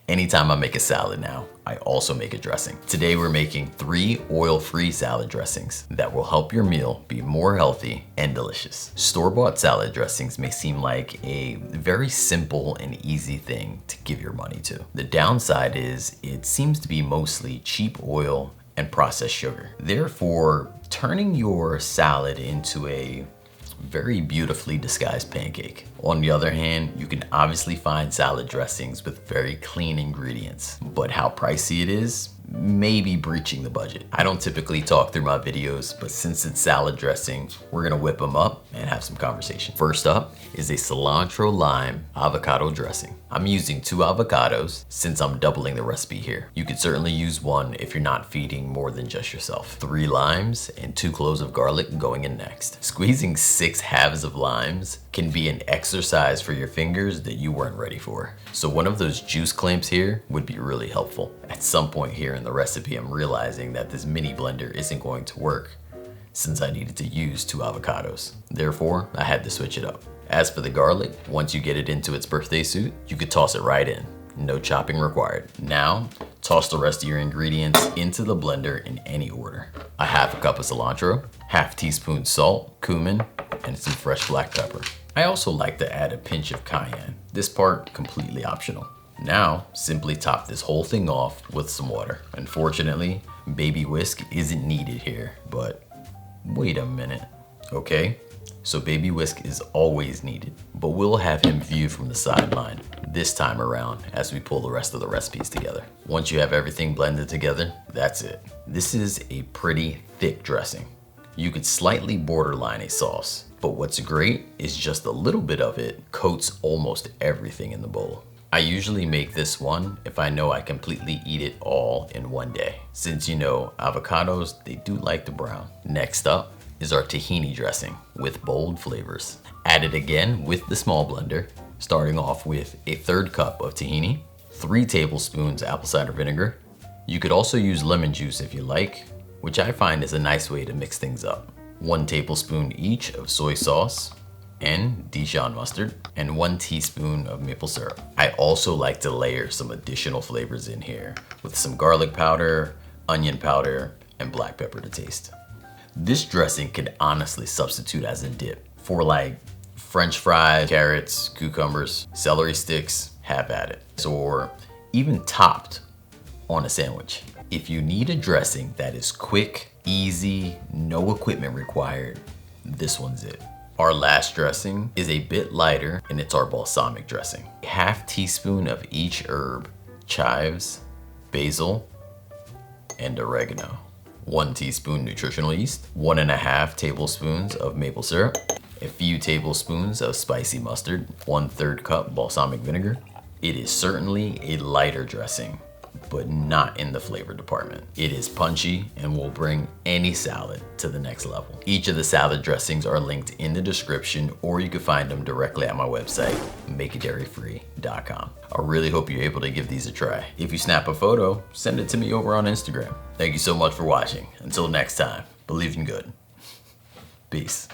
Anytime I make a salad now, I also make a dressing. Today we're making 3 oil-free salad dressings that will help your meal be more healthy and delicious. Store-bought salad dressings may seem like a very simple and easy thing to give your money to. The downside is it seems to be mostly cheap oil and processed sugar. Therefore, turning your salad into a very beautifully disguised pancake. On the other hand, you can obviously find salad dressings with very clean ingredients, but how pricey it is may be breaching the budget. I don't typically talk through my videos, but since it's salad dressings, we're gonna whip them up and have some conversation. First up is a cilantro lime avocado dressing. I'm using 2 avocados since I'm doubling the recipe here. You could certainly use 1 if you're not feeding more than just yourself. 3 limes and 2 cloves of garlic going in next. Squeezing 6 halves of limes can be an exercise for your fingers that you weren't ready for. So one of those juice clamps here would be really helpful. At some point here in the recipe, I'm realizing that this mini blender isn't going to work since I needed to use 2 avocados. Therefore, I had to switch it up. As for the garlic, once you get it into its birthday suit, you could toss it right in. No chopping required. Now, toss the rest of your ingredients into the blender in any order. A half a cup of cilantro, half teaspoon salt, cumin, and some fresh black pepper. I also like to add a pinch of cayenne. This part completely optional. Now, simply top this whole thing off with some water. Unfortunately, baby whisk isn't needed here, but wait a minute. Okay, so baby whisk is always needed, but we'll have him viewed from the sideline this time around as we pull the rest of the recipes together. Once you have everything blended together, that's it. This is a pretty thick dressing. You could slightly borderline a sauce, but what's great is just a little bit of it coats almost everything in the bowl. I usually make this one if I know I completely eat it all in one day. Since you know, avocados, they do like to brown. Next up is our tahini dressing with bold flavors. Add it again with the small blender, starting off with a 1/3 cup of tahini, 3 tablespoons apple cider vinegar. You could also use lemon juice if you like, which I find is a nice way to mix things up. 1 tablespoon each of soy sauce and Dijon mustard, and 1 teaspoon of maple syrup. I also like to layer some additional flavors in here with some garlic powder, onion powder, and black pepper to taste. This dressing could honestly substitute as a dip for like French fries, carrots, cucumbers, celery sticks, have at it. Or even topped on a sandwich. If you need a dressing that is quick, easy, no equipment required, this one's it. Our last dressing is a bit lighter, and it's our balsamic dressing. A half teaspoon of each herb, chives, basil, and oregano. 1 teaspoon nutritional yeast, 1.5 tablespoons of maple syrup, a few tablespoons of spicy mustard, 1/3 cup balsamic vinegar. It is certainly a lighter dressing, but not in the flavor department. It is punchy and will bring any salad to the next level. Each of the salad dressings are linked in the description, or you can find them directly at my website, makeitdairyfree.com. I really hope you're able to give these a try. If you snap a photo, send it to me over on Instagram. Thank you so much for watching. Until next time, believe in good. Peace.